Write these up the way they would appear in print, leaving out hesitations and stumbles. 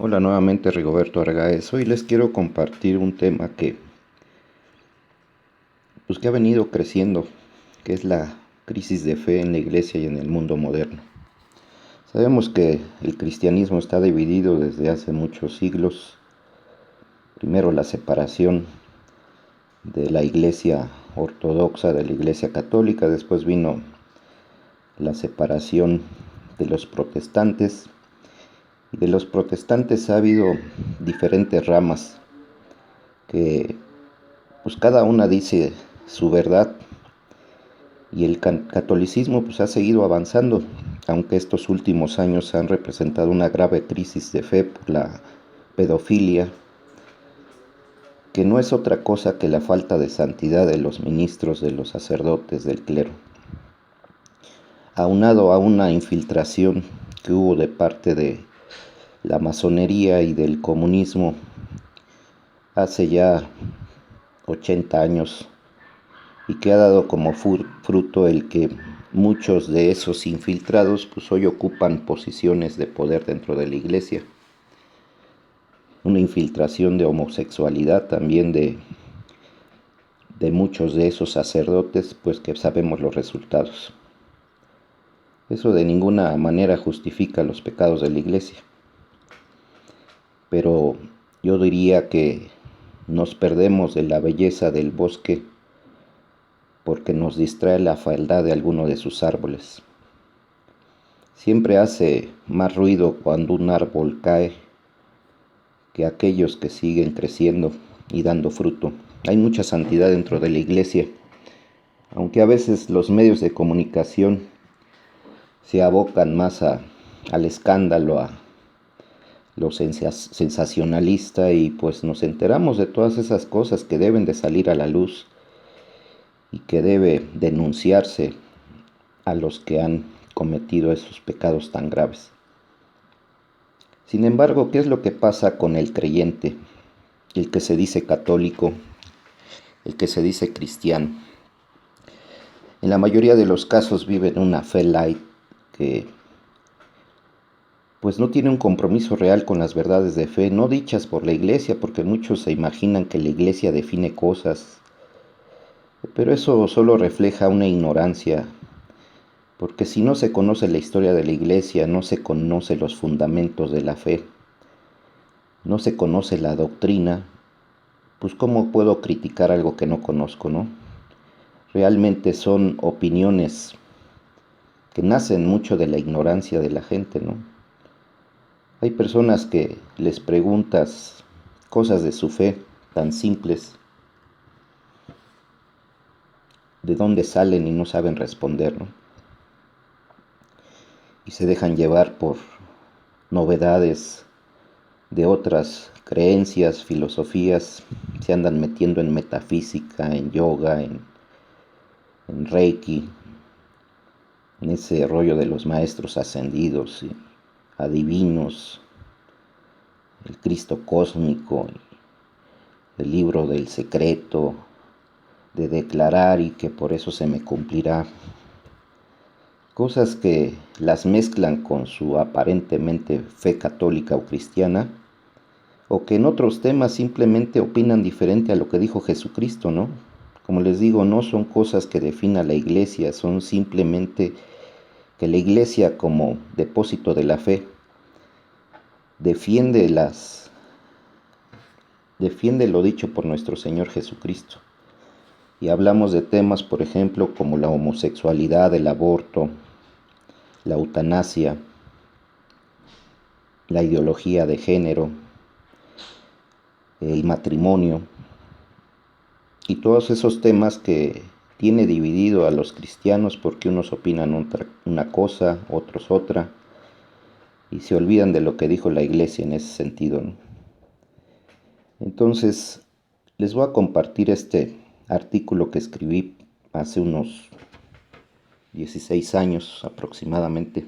Hola nuevamente, Rigoberto Argaez. Hoy les quiero compartir un tema que ha venido creciendo, que es la crisis de fe en la iglesia y en el mundo moderno. Sabemos que el cristianismo está dividido desde hace muchos siglos. Primero la separación de la iglesia ortodoxa de la iglesia católica, después vino la separación de los protestantes. Y de los protestantes ha habido diferentes ramas que pues cada una dice su verdad, y el catolicismo pues ha seguido avanzando, aunque estos últimos años han representado una grave crisis de fe por la pedofilia, que no es otra cosa que la falta de santidad de los ministros, de los sacerdotes, del clero, aunado a una infiltración que hubo de parte de la masonería y del comunismo hace ya 80 años, y que ha dado como fruto el que muchos de esos infiltrados pues hoy ocupan posiciones de poder dentro de la iglesia. Una infiltración de homosexualidad también de muchos de esos sacerdotes, pues que sabemos los resultados. Eso de ninguna manera justifica los pecados de la iglesia, pero yo diría que nos perdemos de la belleza del bosque porque nos distrae la fealdad de alguno de sus árboles. Siempre hace más ruido cuando un árbol cae que aquellos que siguen creciendo y dando fruto. Hay mucha santidad dentro de la iglesia, aunque a veces los medios de comunicación se abocan más al escándalo, a lo sensacionalista, y pues nos enteramos de todas esas cosas que deben de salir a la luz y que debe denunciarse a los que han cometido esos pecados tan graves. Sin embargo, ¿qué es lo que pasa con el creyente, el que se dice católico, el que se dice cristiano? En la mayoría de los casos viven una fe light que pues no tiene un compromiso real con las verdades de fe, no dichas por la iglesia, porque muchos se imaginan que la iglesia define cosas, pero eso solo refleja una ignorancia, porque si no se conoce la historia de la iglesia, no se conoce los fundamentos de la fe, no se conoce la doctrina, pues ¿cómo puedo criticar algo que no conozco, no? Realmente son opiniones que nacen mucho de la ignorancia de la gente, ¿no? Hay personas que les preguntas cosas de su fe tan simples, de dónde salen, y no saben responder, ¿no? Y se dejan llevar por novedades de otras creencias, filosofías, se andan metiendo en metafísica, en yoga, en reiki, en ese rollo de los maestros ascendidos y adivinos, el Cristo cósmico, el libro del secreto, de declarar y que por eso se me cumplirá. Cosas que las mezclan con su aparentemente fe católica o cristiana, o que en otros temas simplemente opinan diferente a lo que dijo Jesucristo, ¿no? Como les digo, no son cosas que defina la iglesia, son simplemente que la iglesia, como depósito de la fe, defiende lo dicho por nuestro Señor Jesucristo. Y hablamos de temas, por ejemplo, como la homosexualidad, el aborto, la eutanasia, la ideología de género, el matrimonio, y todos esos temas que tiene dividido a los cristianos, porque unos opinan una cosa, otros otra, y se olvidan de lo que dijo la iglesia en ese sentido, ¿no? Entonces, les voy a compartir este artículo que escribí hace unos 16 años aproximadamente.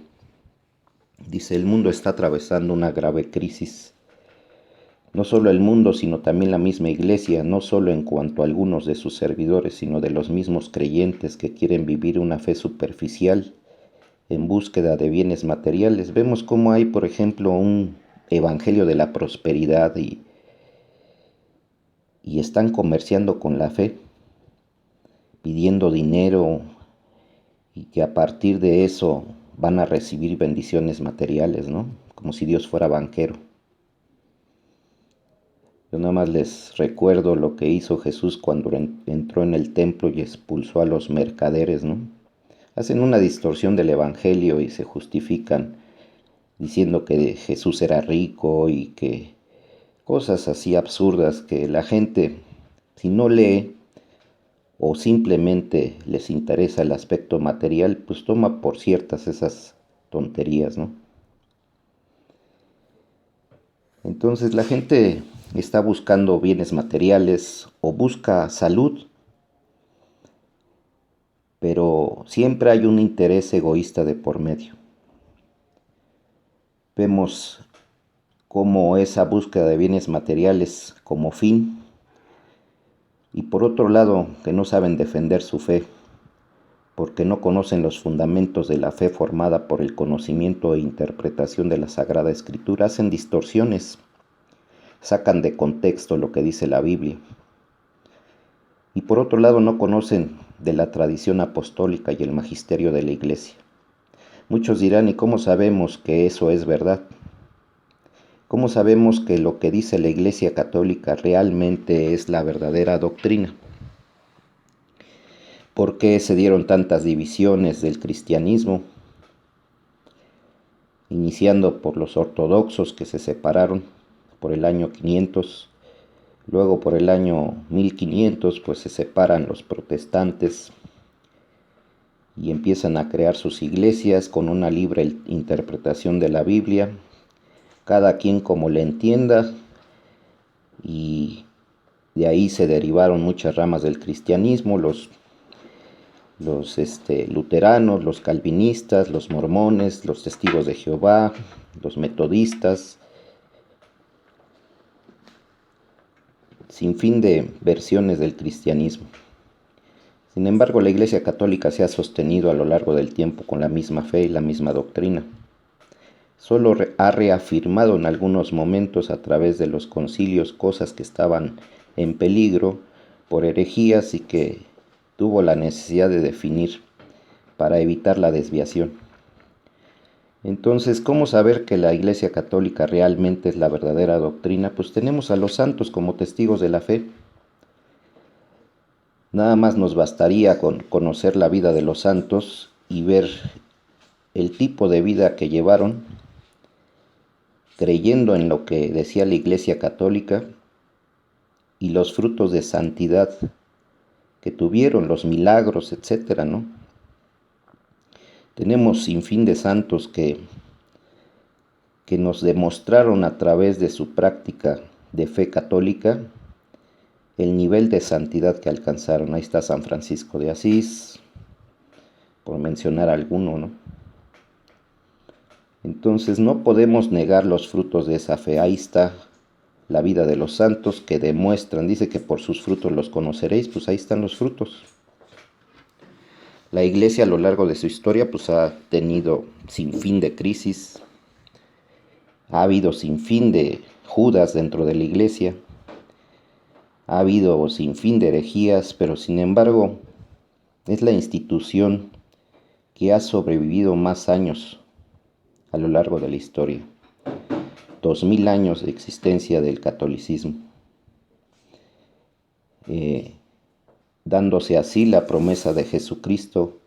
Dice: el mundo está atravesando una grave crisis. No solo el mundo, sino también la misma iglesia, no solo en cuanto a algunos de sus servidores, sino de los mismos creyentes que quieren vivir una fe superficial en búsqueda de bienes materiales. Vemos cómo hay, por ejemplo, un evangelio de la prosperidad y están comerciando con la fe, pidiendo dinero y que a partir de eso van a recibir bendiciones materiales, ¿no? Como si Dios fuera banquero. Yo nada más les recuerdo lo que hizo Jesús cuando entró en el templo y expulsó a los mercaderes, ¿no? Hacen una distorsión del evangelio y se justifican diciendo que Jesús era rico y que cosas así absurdas que la gente, si no lee o simplemente les interesa el aspecto material, pues toma por ciertas esas tonterías, ¿no? Entonces la gente está buscando bienes materiales o busca salud, pero siempre hay un interés egoísta de por medio. Vemos cómo esa búsqueda de bienes materiales como fin, y por otro lado que no saben defender su fe, porque no conocen los fundamentos de la fe formada por el conocimiento e interpretación de la Sagrada Escritura, hacen distorsiones, sacan de contexto lo que dice la Biblia. Y por otro lado no conocen de la tradición apostólica y el magisterio de la Iglesia. Muchos dirán, ¿y cómo sabemos que eso es verdad? ¿Cómo sabemos que lo que dice la Iglesia Católica realmente es la verdadera doctrina? ¿Por qué se dieron tantas divisiones del cristianismo? Iniciando por los ortodoxos que se separaron por el año 500, luego por el año 1500 pues se separan los protestantes y empiezan a crear sus iglesias con una libre interpretación de la Biblia, cada quien como le entienda, y de ahí se derivaron muchas ramas del cristianismo, los luteranos, los calvinistas, los mormones, los testigos de Jehová, los metodistas, sin fin de versiones del cristianismo. Sin embargo, la Iglesia Católica se ha sostenido a lo largo del tiempo con la misma fe y la misma doctrina. Solo ha reafirmado en algunos momentos a través de los concilios cosas que estaban en peligro por herejías y que tuvo la necesidad de definir para evitar la desviación. Entonces, ¿cómo saber que la Iglesia Católica realmente es la verdadera doctrina? Pues tenemos a los santos como testigos de la fe. Nada más nos bastaría con conocer la vida de los santos y ver el tipo de vida que llevaron, creyendo en lo que decía la Iglesia Católica y los frutos de santidad que tuvieron, los milagros, etcétera, ¿no? Tenemos sin fin de santos que nos demostraron a través de su práctica de fe católica el nivel de santidad que alcanzaron. Ahí está San Francisco de Asís, por mencionar alguno, ¿no? Entonces no podemos negar los frutos de esa fe. Ahí está la vida de los santos que demuestran, dice que por sus frutos los conoceréis, pues ahí están los frutos. La Iglesia a lo largo de su historia pues ha tenido sin fin de crisis, ha habido sin fin de Judas dentro de la Iglesia, ha habido sin fin de herejías, pero sin embargo es la institución que ha sobrevivido más años a lo largo de la historia. 2000 años de existencia del catolicismo, dándose así la promesa de Jesucristo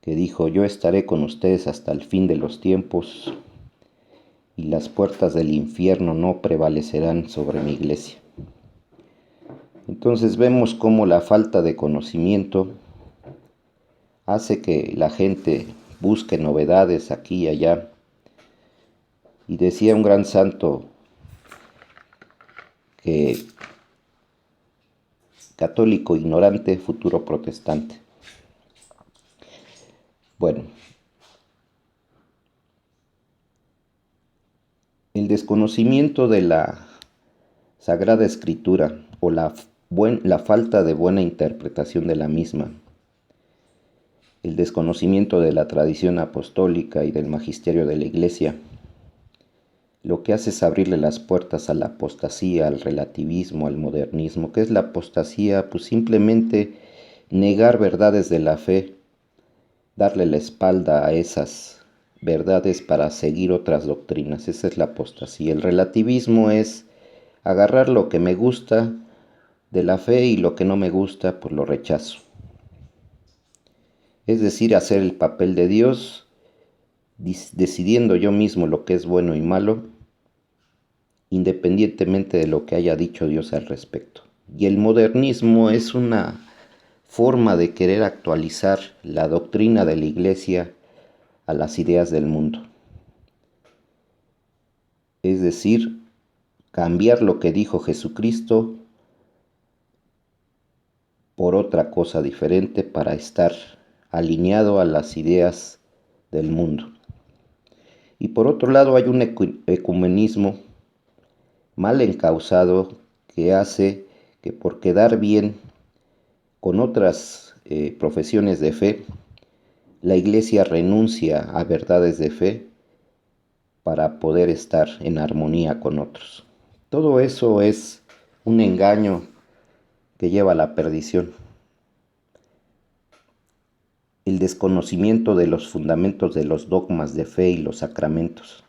que dijo: yo estaré con ustedes hasta el fin de los tiempos y las puertas del infierno no prevalecerán sobre mi iglesia. Entonces vemos cómo la falta de conocimiento hace que la gente busque novedades aquí y allá. Y decía un gran santo que católico ignorante, futuro protestante. Bueno, el desconocimiento de la Sagrada Escritura o la falta de buena interpretación de la misma, el desconocimiento de la tradición apostólica y del magisterio de la Iglesia, lo que hace es abrirle las puertas a la apostasía, al relativismo, al modernismo. ¿Qué es la apostasía? Pues simplemente negar verdades de la fe, darle la espalda a esas verdades para seguir otras doctrinas. Esa es la apostasía. El relativismo es agarrar lo que me gusta de la fe y lo que no me gusta, pues lo rechazo. Es decir, hacer el papel de Dios, decidiendo yo mismo lo que es bueno y malo, independientemente de lo que haya dicho Dios al respecto. Y el modernismo es una forma de querer actualizar la doctrina de la Iglesia a las ideas del mundo. Es decir, cambiar lo que dijo Jesucristo por otra cosa diferente para estar alineado a las ideas del mundo. Y por otro lado hay un ecumenismo mal encausado que hace que por quedar bien con otras profesiones de fe, la Iglesia renuncia a verdades de fe para poder estar en armonía con otros. Todo eso es un engaño que lleva a la perdición. El desconocimiento de los fundamentos de los dogmas de fe y los sacramentos.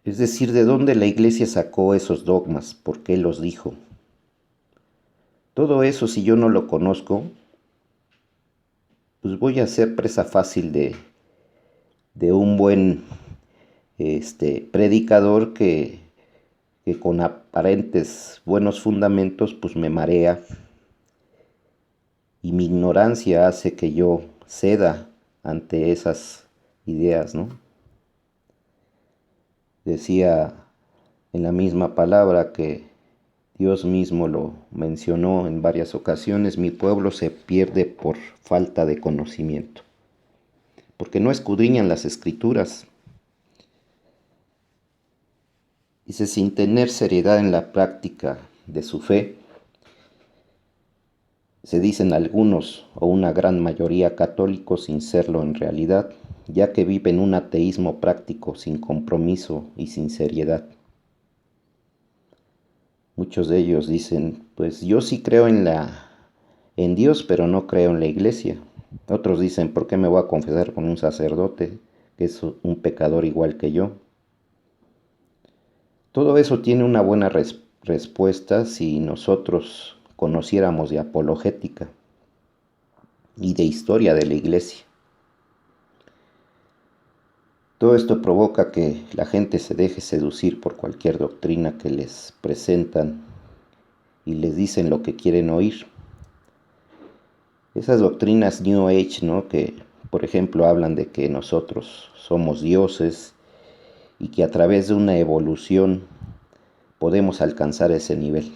Es decir, ¿de dónde la Iglesia sacó esos dogmas? ¿Por qué los dijo? Todo eso, si yo no lo conozco, pues voy a ser presa fácil de un buen predicador que con aparentes buenos fundamentos pues me marea y mi ignorancia hace que yo ceda ante esas ideas, ¿no? Decía en la misma palabra que Dios mismo lo mencionó en varias ocasiones: mi pueblo se pierde por falta de conocimiento, porque no escudriñan las escrituras. Dice, sin tener seriedad en la práctica de su fe, se dicen algunos o una gran mayoría católicos sin serlo en realidad, ya que viven un ateísmo práctico sin compromiso y sin seriedad. Muchos de ellos dicen, pues yo sí creo en Dios, pero no creo en la iglesia. Otros dicen, ¿por qué me voy a confesar con un sacerdote que es un pecador igual que yo? Todo eso tiene una buena respuesta si nosotros conociéramos de apologética y de historia de la iglesia. Todo esto provoca que la gente se deje seducir por cualquier doctrina que les presentan y les dicen lo que quieren oír. Esas doctrinas New Age, ¿no? Que, por ejemplo, hablan de que nosotros somos dioses y que a través de una evolución podemos alcanzar ese nivel.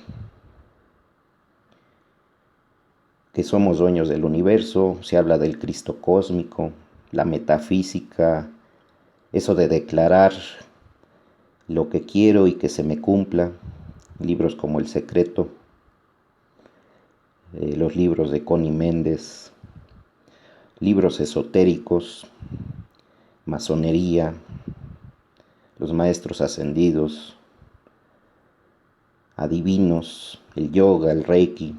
Que somos dueños del universo, se habla del Cristo cósmico, la metafísica, eso de declarar lo que quiero y que se me cumpla, libros como El Secreto, los libros de Connie Méndez, libros esotéricos, masonería, los maestros ascendidos, adivinos, el yoga, el reiki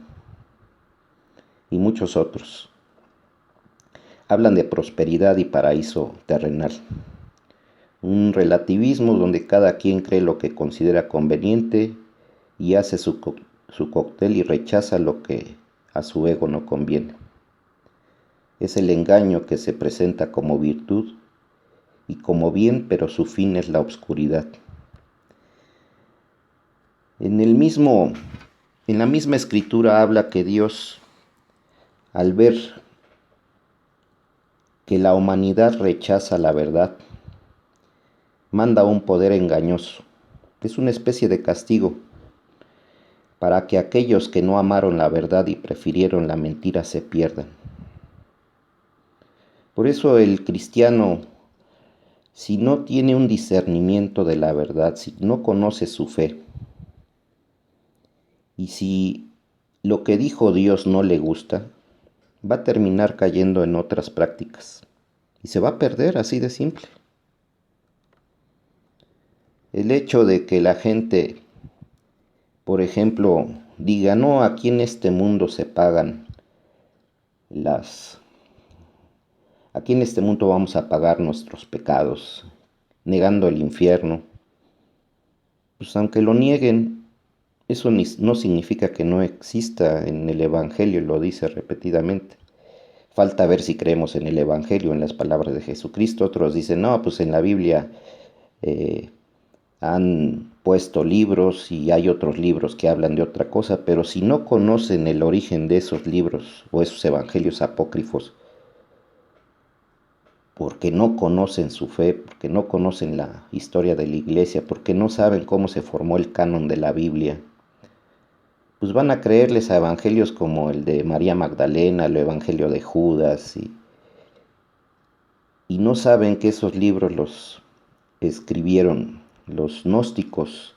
y muchos otros. Hablan de prosperidad y paraíso terrenal. Un relativismo donde cada quien cree lo que considera conveniente y hace su cóctel y rechaza lo que a su ego no conviene. Es el engaño que se presenta como virtud y como bien, pero su fin es la obscuridad. En la misma escritura habla que Dios, al ver que la humanidad rechaza la verdad, manda un poder engañoso, que es una especie de castigo, para que aquellos que no amaron la verdad y prefirieron la mentira se pierdan. Por eso el cristiano, si no tiene un discernimiento de la verdad, si no conoce su fe, y si lo que dijo Dios no le gusta, va a terminar cayendo en otras prácticas y se va a perder, así de simple. El hecho de que la gente, por ejemplo, diga, no, aquí en este mundo se pagan las... Aquí en este mundo vamos a pagar nuestros pecados, negando el infierno. Pues aunque lo nieguen, eso no significa que no exista en el Evangelio, lo dice repetidamente. Falta ver si creemos en el Evangelio, en las palabras de Jesucristo. Otros dicen, no, pues en la Biblia eh, han puesto libros y hay otros libros que hablan de otra cosa, pero si no conocen el origen de esos libros o esos evangelios apócrifos, porque no conocen su fe, porque no conocen la historia de la iglesia, porque no saben cómo se formó el canon de la Biblia, pues van a creerles a evangelios como el de María Magdalena, el evangelio de Judas, y no saben que esos libros los escribieron los gnósticos,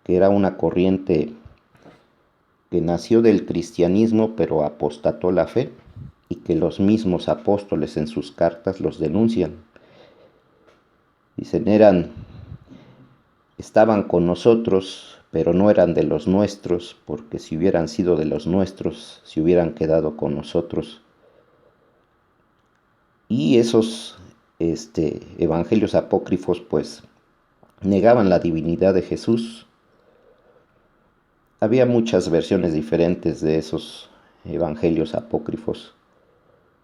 que era una corriente que nació del cristianismo pero apostató la fe, y que los mismos apóstoles en sus cartas los denuncian. Dicen, estaban con nosotros, pero no eran de los nuestros, porque si hubieran sido de los nuestros, se hubieran quedado con nosotros. Y esos evangelios apócrifos pues negaban la divinidad de Jesús. Había muchas versiones diferentes de esos evangelios apócrifos.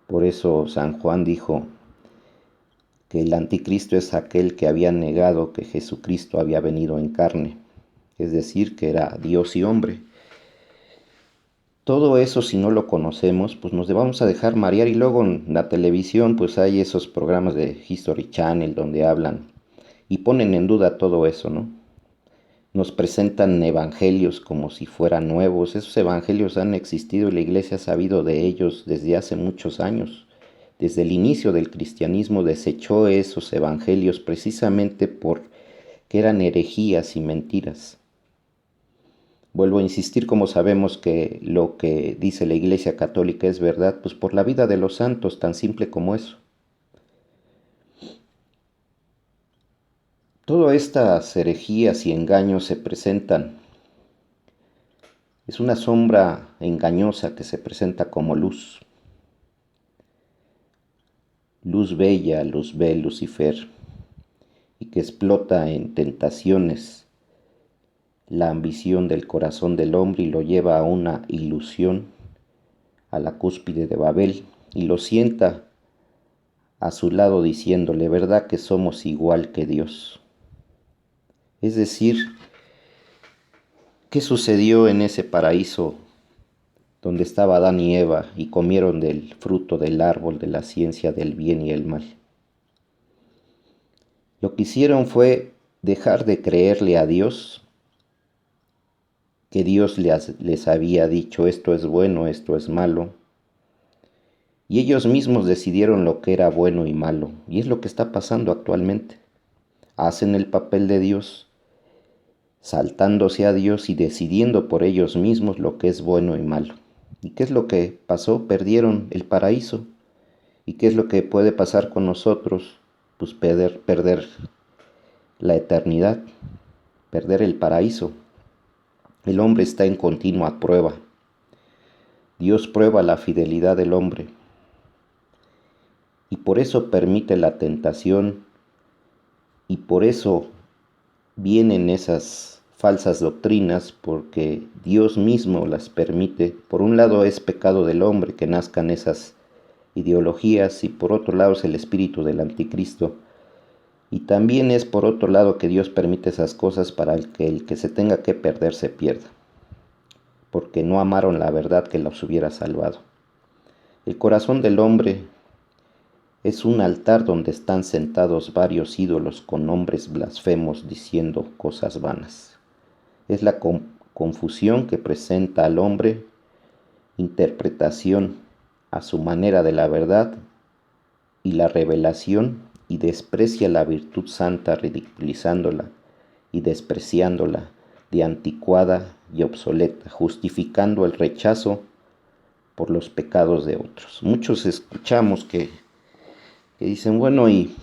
Por eso San Juan dijo que el anticristo es aquel que había negado que Jesucristo había venido en carne, es decir, que era Dios y hombre. Todo eso, si no lo conocemos, pues nos vamos a dejar marear, y luego en la televisión pues hay esos programas de History Channel donde hablan y ponen en duda todo eso, ¿no? Nos presentan evangelios como si fueran nuevos. Esos evangelios han existido y la iglesia ha sabido de ellos desde hace muchos años. Desde el inicio del cristianismo desechó esos evangelios precisamente porque eran herejías y mentiras. Vuelvo a insistir, como sabemos que lo que dice la Iglesia Católica es verdad, pues por la vida de los santos, tan simple como eso. Todas estas herejías y engaños se presentan. Es una sombra engañosa que se presenta como luz. Luz bella, luz ve Lucifer, y que explota en tentaciones la ambición del corazón del hombre y lo lleva a una ilusión, a la cúspide de Babel, y lo sienta a su lado diciéndole, ¿verdad que somos igual que Dios? Es decir, ¿qué sucedió en ese paraíso donde estaba Adán y Eva y comieron del fruto del árbol de la ciencia del bien y el mal? Lo que hicieron fue dejar de creerle a Dios, que Dios les había dicho esto es bueno, esto es malo, y ellos mismos decidieron lo que era bueno y malo, y es lo que está pasando actualmente. Hacen el papel de Dios, saltándose a Dios y decidiendo por ellos mismos lo que es bueno y malo. ¿Y qué es lo que pasó? Perdieron el paraíso. ¿Y qué es lo que puede pasar con nosotros? Pues perder la eternidad, perder el paraíso. El hombre está en continua prueba. Dios prueba la fidelidad del hombre y por eso permite la tentación, y por eso vienen esas falsas doctrinas, porque Dios mismo las permite. Por un lado es pecado del hombre que nazcan esas ideologías, y por otro lado es el espíritu del anticristo. Y también es por otro lado que Dios permite esas cosas para que el que se tenga que perder se pierda, porque no amaron la verdad que los hubiera salvado. El corazón del hombre es un altar donde están sentados varios ídolos con nombres blasfemos diciendo cosas vanas. Es la confusión que presenta al hombre, interpretación a su manera de la verdad y la revelación, y desprecia la virtud santa ridiculizándola y despreciándola de anticuada y obsoleta, justificando el rechazo por los pecados de otros. Muchos escuchamos que dicen, bueno, y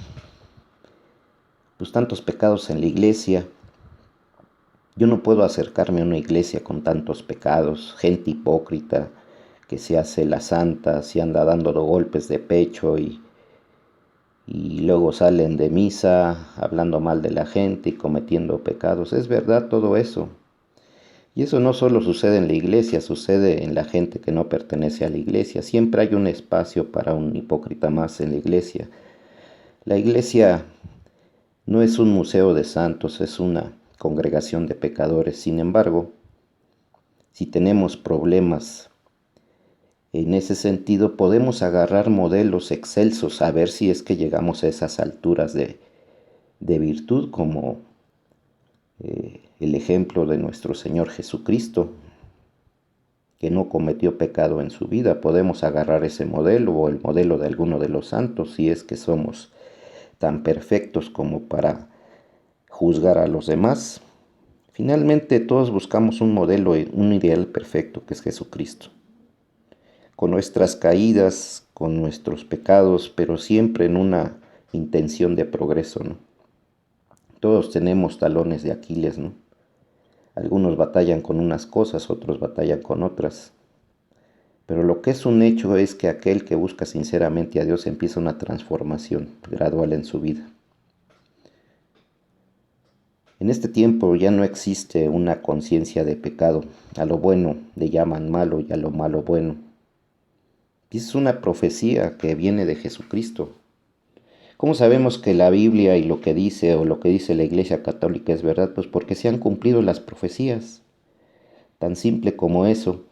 pues tantos pecados en la iglesia. Yo no puedo acercarme a una iglesia con tantos pecados, gente hipócrita que se hace la santa, se anda dando golpes de pecho y luego salen de misa hablando mal de la gente y cometiendo pecados. Es verdad todo eso. Y eso no solo sucede en la iglesia, sucede en la gente que no pertenece a la iglesia. Siempre hay un espacio para un hipócrita más en la iglesia. La iglesia no es un museo de santos, es una congregación de pecadores. Sin embargo, si tenemos problemas en ese sentido, podemos agarrar modelos excelsos a ver si es que llegamos a esas alturas de virtud, como el ejemplo de nuestro Señor Jesucristo, que no cometió pecado en su vida. Podemos agarrar ese modelo o el modelo de alguno de los santos, si es que somos tan perfectos como para juzgar a los demás. Finalmente todos buscamos un modelo, un ideal perfecto, que es Jesucristo, con nuestras caídas, con nuestros pecados, pero siempre en una intención de progreso, ¿no? Todos tenemos talones de Aquiles, ¿no? Algunos batallan con unas cosas, otros batallan con otras. Pero lo que es un hecho es que aquel que busca sinceramente a Dios empieza una transformación gradual en su vida. En este tiempo ya no existe una conciencia de pecado. A lo bueno le llaman malo y a lo malo bueno. Y es una profecía que viene de Jesucristo. ¿Cómo sabemos que la Biblia y lo que dice o lo que dice la Iglesia Católica es verdad? Pues porque se han cumplido las profecías. Tan simple como eso.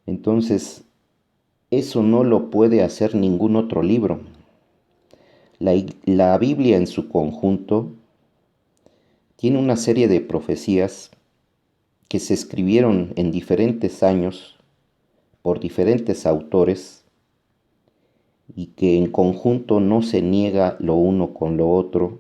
Entonces, eso no lo puede hacer ningún otro libro. La Biblia en su conjunto tiene una serie de profecías que se escribieron en diferentes años por diferentes autores y que en conjunto no se niega lo uno con lo otro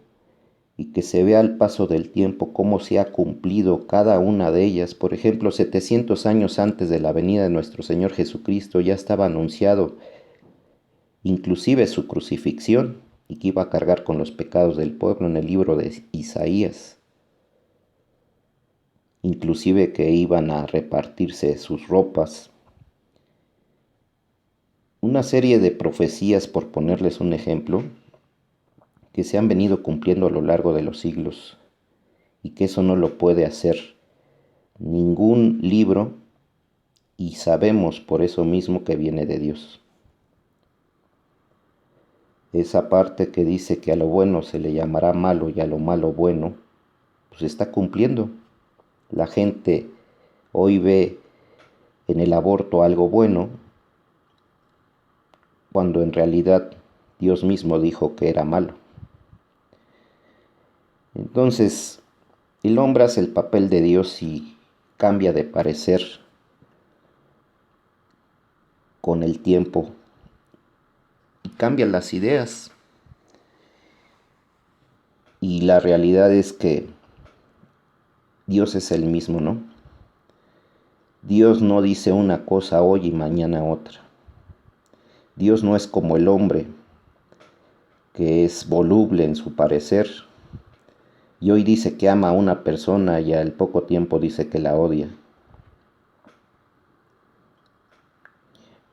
y que se ve al paso del tiempo cómo se ha cumplido cada una de ellas. Por ejemplo, 700 años antes de la venida de nuestro Señor Jesucristo ya estaba anunciado inclusive su crucifixión y que iba a cargar con los pecados del pueblo en el libro de Isaías. Inclusive que iban a repartirse sus ropas. Una serie de profecías, por ponerles un ejemplo, que se han venido cumpliendo a lo largo de los siglos y que eso no lo puede hacer ningún libro y sabemos por eso mismo que viene de Dios. Esa parte que dice que a lo bueno se le llamará malo y a lo malo bueno, pues está cumpliendo. La gente hoy ve en el aborto algo bueno, cuando en realidad Dios mismo dijo que era malo. Entonces, el hombre hace el papel de Dios y cambia de parecer con el tiempo y cambia las ideas. Y la realidad es que Dios es el mismo, ¿no? Dios no dice una cosa hoy y mañana otra. Dios no es como el hombre, que es voluble en su parecer, y hoy dice que ama a una persona y al poco tiempo dice que la odia.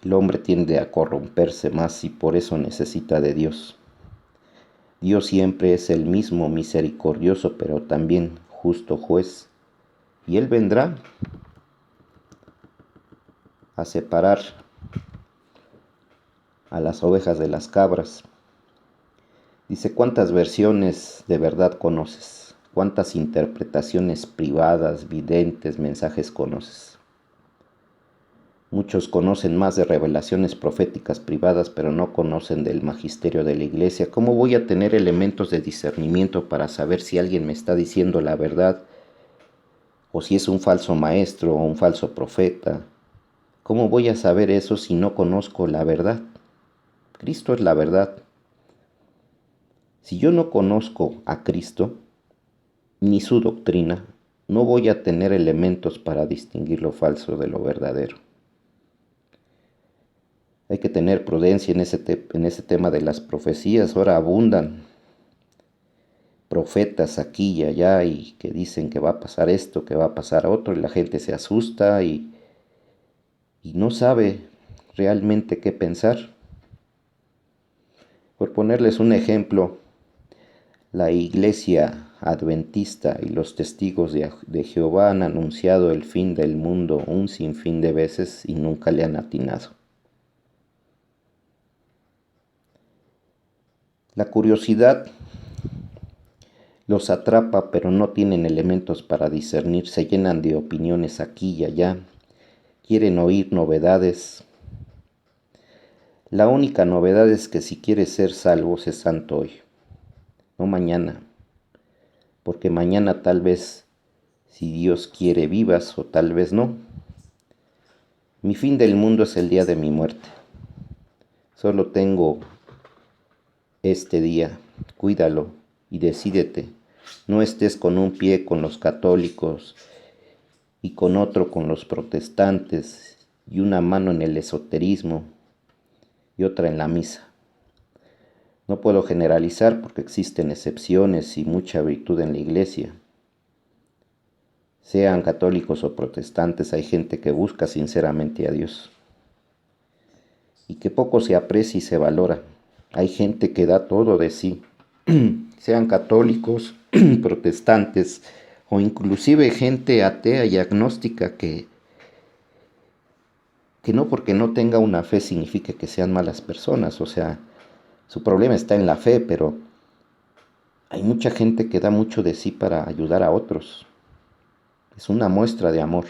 El hombre tiende a corromperse más y por eso necesita de Dios. Dios siempre es el mismo, misericordioso, pero también justo juez, y Él vendrá a separar a las ovejas de las cabras. Dice, ¿cuántas versiones de verdad conoces? ¿Cuántas interpretaciones privadas, videntes, mensajes conoces? Muchos conocen más de revelaciones proféticas privadas, pero no conocen del magisterio de la iglesia. ¿Cómo voy a tener elementos de discernimiento para saber si alguien me está diciendo la verdad o si es un falso maestro o un falso profeta? ¿Cómo voy a saber eso si no conozco la verdad? Cristo es la verdad. Si yo no conozco a Cristo, ni su doctrina, no voy a tener elementos para distinguir lo falso de lo verdadero. Hay que tener prudencia en ese tema de las profecías. Ahora abundan profetas aquí y allá y que dicen que va a pasar esto, que va a pasar otro, y la gente se asusta y no sabe realmente qué pensar. Por ponerles un ejemplo, la Iglesia Adventista y los testigos de Jehová han anunciado el fin del mundo un sinfín de veces y nunca le han atinado. La curiosidad los atrapa, pero no tienen elementos para discernir, se llenan de opiniones aquí y allá, quieren oír novedades. La única novedad es que si quieres ser salvo, sé santo hoy, no mañana, porque mañana tal vez, si Dios quiere, vivas o tal vez no. Mi fin del mundo es el día de mi muerte. Solo tengo este día, cuídalo y decídete. No estés con un pie con los católicos y con otro con los protestantes y una mano en el esoterismo y otra en la misa. No puedo generalizar porque existen excepciones y mucha virtud en la iglesia. Sean católicos o protestantes, hay gente que busca sinceramente a Dios y que poco se aprecia y se valora. Hay gente que da todo de sí, sean católicos, protestantes o inclusive gente atea y agnóstica que no porque no tenga una fe significa que sean malas personas. O sea, su problema está en la fe, pero hay mucha gente que da mucho de sí para ayudar a otros. Es una muestra de amor.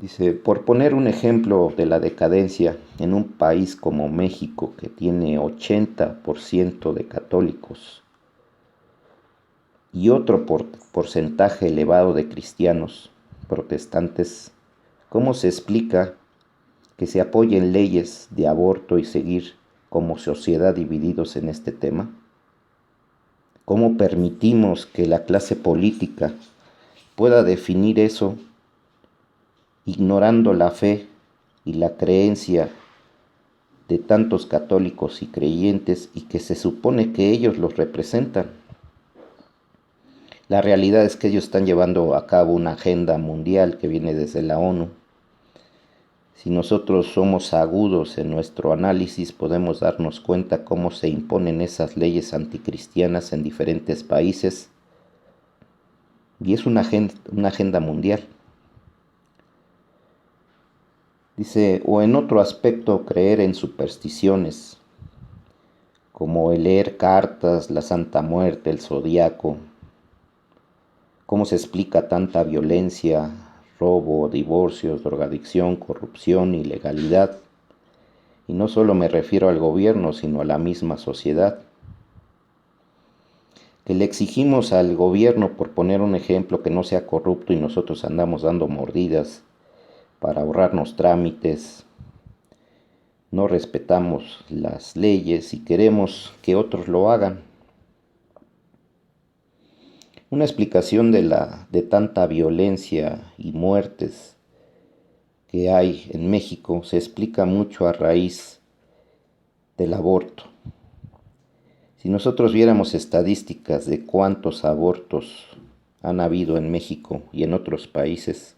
Dice, por poner un ejemplo de la decadencia en un país como México, que tiene 80% de católicos y otro porcentaje elevado de cristianos protestantes, ¿cómo se explica que se apoyen leyes de aborto y seguir como sociedad divididos en este tema? ¿Cómo permitimos que la clase política pueda definir eso ignorando la fe y la creencia de tantos católicos y creyentes y que se supone que ellos los representan? La realidad es que ellos están llevando a cabo una agenda mundial que viene desde la ONU. Si nosotros somos agudos en nuestro análisis, podemos darnos cuenta cómo se imponen esas leyes anticristianas en diferentes países. Y es una agenda mundial. Dice, o en otro aspecto, creer en supersticiones, como el leer cartas, la Santa Muerte, el zodiaco. ¿Cómo se explica tanta violencia, robo, divorcios, drogadicción, corrupción, ilegalidad? Y no solo me refiero al gobierno, sino a la misma sociedad. Que le exigimos al gobierno, por poner un ejemplo, que no sea corrupto y nosotros andamos dando mordidas para ahorrarnos trámites. No respetamos las leyes y queremos que otros lo hagan. Una explicación de tanta violencia y muertes que hay en México se explica mucho a raíz del aborto. Si nosotros viéramos estadísticas de cuántos abortos han habido en México y en otros países,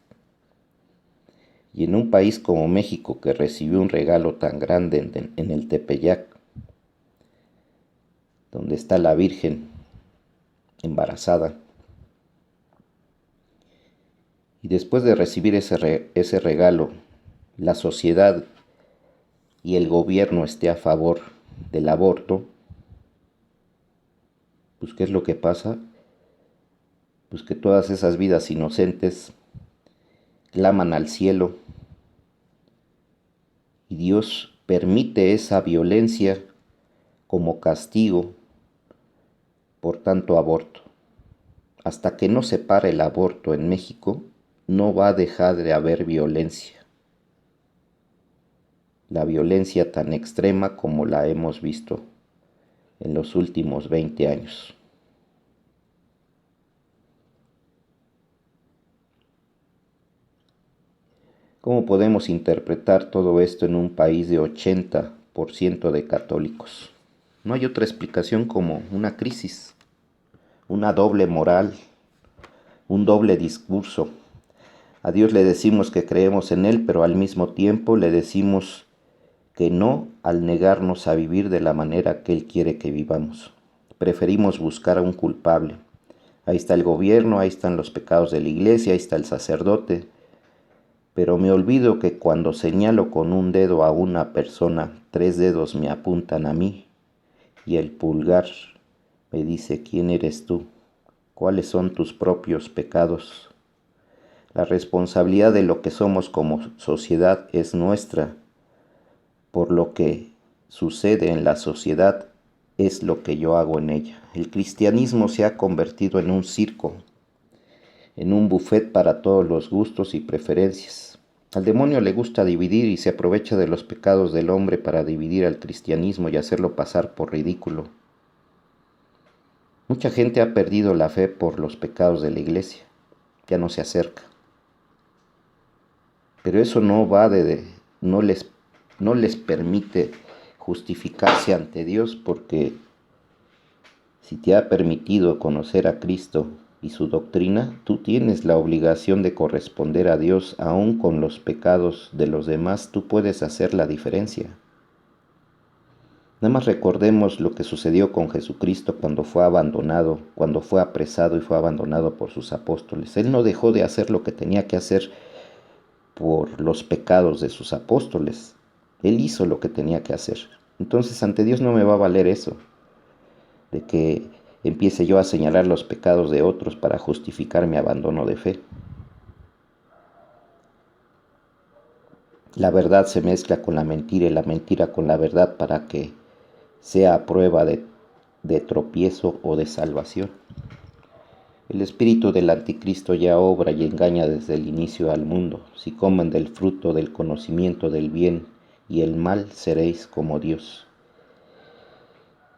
y en un país como México que recibió un regalo tan grande en el Tepeyac, donde está la Virgen embarazada, y después de recibir ese regalo, la sociedad y el gobierno esté a favor del aborto, pues ¿qué es lo que pasa? Pues que todas esas vidas inocentes claman al cielo y Dios permite esa violencia como castigo por tanto aborto. Hasta que no se pare el aborto en México, no va a dejar de haber violencia. La violencia tan extrema como la hemos visto en los últimos 20 años. ¿Cómo podemos interpretar todo esto en un país de 80% de católicos? No hay otra explicación como una crisis, una doble moral, un doble discurso. A Dios le decimos que creemos en Él, pero al mismo tiempo le decimos que no al negarnos a vivir de la manera que Él quiere que vivamos. Preferimos buscar a un culpable. Ahí está el gobierno, ahí están los pecados de la iglesia, ahí está el sacerdote. Pero me olvido que cuando señalo con un dedo a una persona, 3 dedos me apuntan a mí y el pulgar me dice: ¿quién eres tú? ¿Cuáles son tus propios pecados? La responsabilidad de lo que somos como sociedad es nuestra. Por lo que sucede en la sociedad es lo que yo hago en ella. El cristianismo se ha convertido en un circo, en un buffet para todos los gustos y preferencias. Al demonio le gusta dividir y se aprovecha de los pecados del hombre para dividir al cristianismo y hacerlo pasar por ridículo. Mucha gente ha perdido la fe por los pecados de la iglesia, ya no se acerca. Pero eso no les permite justificarse ante Dios, porque si te ha permitido conocer a Cristo y su doctrina, tú tienes la obligación de corresponder a Dios. Aún con los pecados de los demás, tú puedes hacer la diferencia. Nada más recordemos lo que sucedió con Jesucristo cuando fue abandonado, cuando fue apresado y fue abandonado por sus apóstoles. Él no dejó de hacer lo que tenía que hacer por los pecados de sus apóstoles. Él hizo lo que tenía que hacer. Entonces, ante Dios no me va a valer eso, de que empiece yo a señalar los pecados de otros para justificar mi abandono de fe. La verdad se mezcla con la mentira y la mentira con la verdad para que sea prueba de tropiezo o de salvación. El espíritu del anticristo ya obra y engaña desde el inicio al mundo. Si comen del fruto del conocimiento del bien y el mal, seréis como Dios.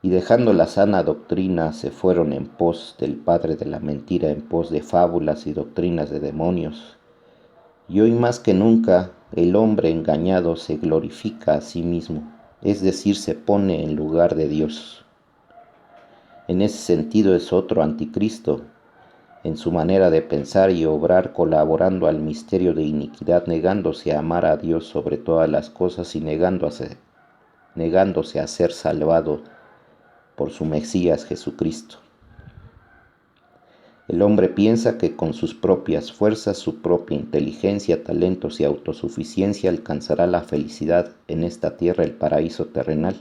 Y dejando la sana doctrina, se fueron en pos del padre de la mentira, en pos de fábulas y doctrinas de demonios. Y hoy más que nunca, el hombre engañado se glorifica a sí mismo, es decir, se pone en lugar de Dios. En ese sentido es otro anticristo, en su manera de pensar y obrar, colaborando al misterio de iniquidad, negándose a amar a Dios sobre todas las cosas y negándose a ser salvado por su Mesías Jesucristo. El hombre piensa que con sus propias fuerzas, su propia inteligencia, talentos y autosuficiencia alcanzará la felicidad en esta tierra, el paraíso terrenal.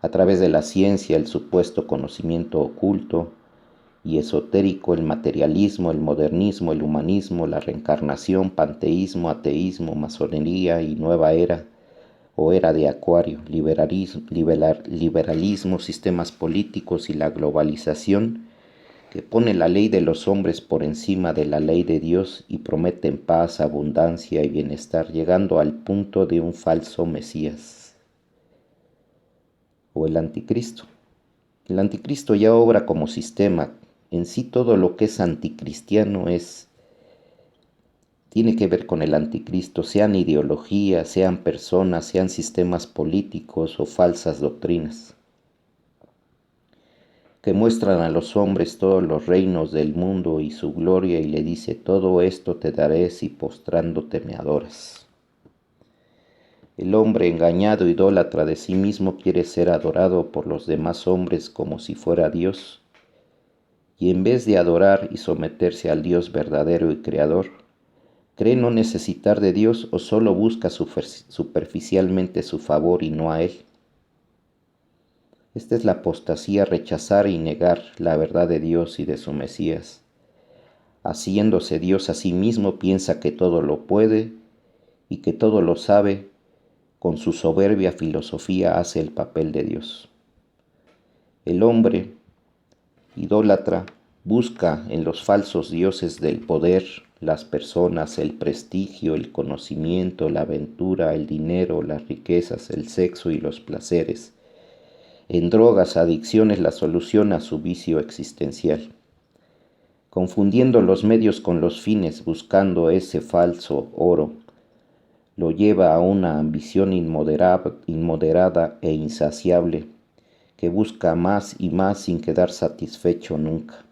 A través de la ciencia, el supuesto conocimiento oculto y esotérico, el materialismo, el modernismo, el humanismo, la reencarnación, panteísmo, ateísmo, masonería y nueva era o era de Acuario, liberalismo, sistemas políticos y la globalización, que pone la ley de los hombres por encima de la ley de Dios y prometen paz, abundancia y bienestar, llegando al punto de un falso Mesías o el anticristo. El anticristo ya obra como sistema. En sí todo lo que es anticristiano tiene que ver con el anticristo, sean ideologías, sean personas, sean sistemas políticos o falsas doctrinas, que muestran a los hombres todos los reinos del mundo y su gloria, y le dice: todo esto te daré si postrándote me adoras. El hombre engañado, idólatra de sí mismo, quiere ser adorado por los demás hombres como si fuera Dios, y en vez de adorar y someterse al Dios verdadero y creador, cree no necesitar de Dios o solo busca superficialmente su favor y no a Él. Esta es la apostasía: rechazar y negar la verdad de Dios y de su Mesías. Haciéndose Dios a sí mismo, piensa que todo lo puede y que todo lo sabe. Con su soberbia filosofía hace el papel de Dios. El hombre idólatra busca en los falsos dioses del poder, las personas, el prestigio, el conocimiento, la aventura, el dinero, las riquezas, el sexo y los placeres. En drogas, adicciones, la solución a su vicio existencial. Confundiendo los medios con los fines, buscando ese falso oro, lo lleva a una ambición inmoderada e insaciable, que busca más y más sin quedar satisfecho nunca.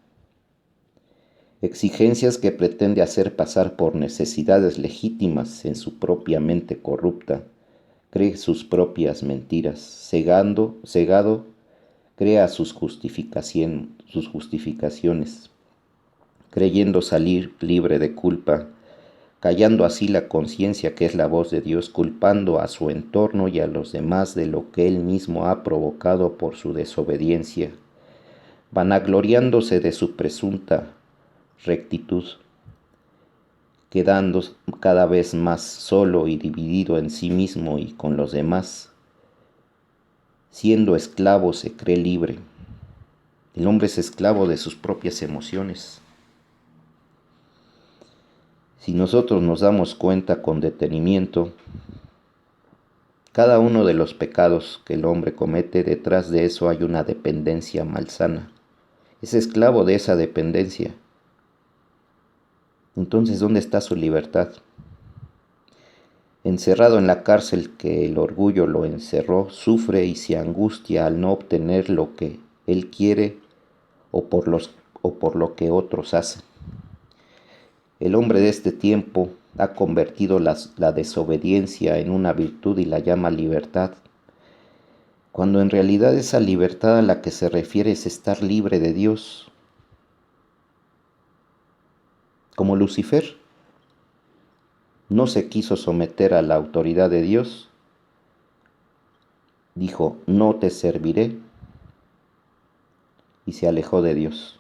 Exigencias que pretende hacer pasar por necesidades legítimas en su propia mente corrupta, cree sus propias mentiras, cegado, crea sus justificaciones, creyendo salir libre de culpa, callando así la conciencia que es la voz de Dios, culpando a su entorno y a los demás de lo que él mismo ha provocado por su desobediencia, vanagloriándose de su presunta rectitud, quedando cada vez más solo y dividido en sí mismo y con los demás. Siendo esclavo se cree libre. El hombre es esclavo de sus propias emociones. Si nosotros nos damos cuenta con detenimiento, cada uno de los pecados que el hombre comete, detrás de eso hay una dependencia malsana. Es esclavo de esa dependencia. Entonces, ¿dónde está su libertad? Encerrado en la cárcel que el orgullo lo encerró, sufre y se angustia al no obtener lo que él quiere o por lo que otros hacen. El hombre de este tiempo ha convertido la desobediencia en una virtud y la llama libertad, cuando en realidad esa libertad a la que se refiere es estar libre de Dios, como Lucifer. No se quiso someter a la autoridad de Dios, dijo, no te serviré, y se alejó de Dios.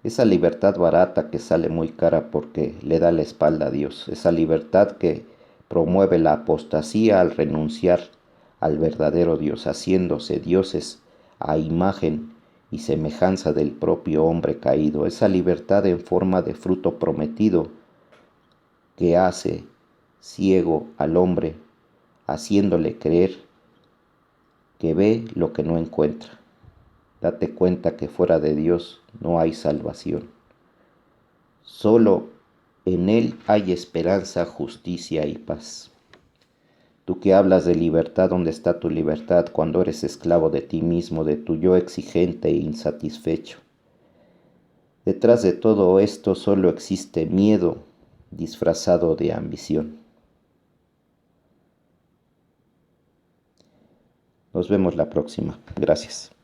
Esa libertad barata que sale muy cara porque le da la espalda a Dios, esa libertad que promueve la apostasía al renunciar al verdadero Dios, haciéndose dioses a imagen y semejanza del propio hombre caído, esa libertad en forma de fruto prometido que hace ciego al hombre, haciéndole creer que ve lo que no encuentra. Date cuenta que fuera de Dios no hay salvación. Solo en Él hay esperanza, justicia y paz. Tú que hablas de libertad, ¿dónde está tu libertad cuando eres esclavo de ti mismo, de tu yo exigente e insatisfecho? Detrás de todo esto solo existe miedo disfrazado de ambición. Nos vemos la próxima. Gracias.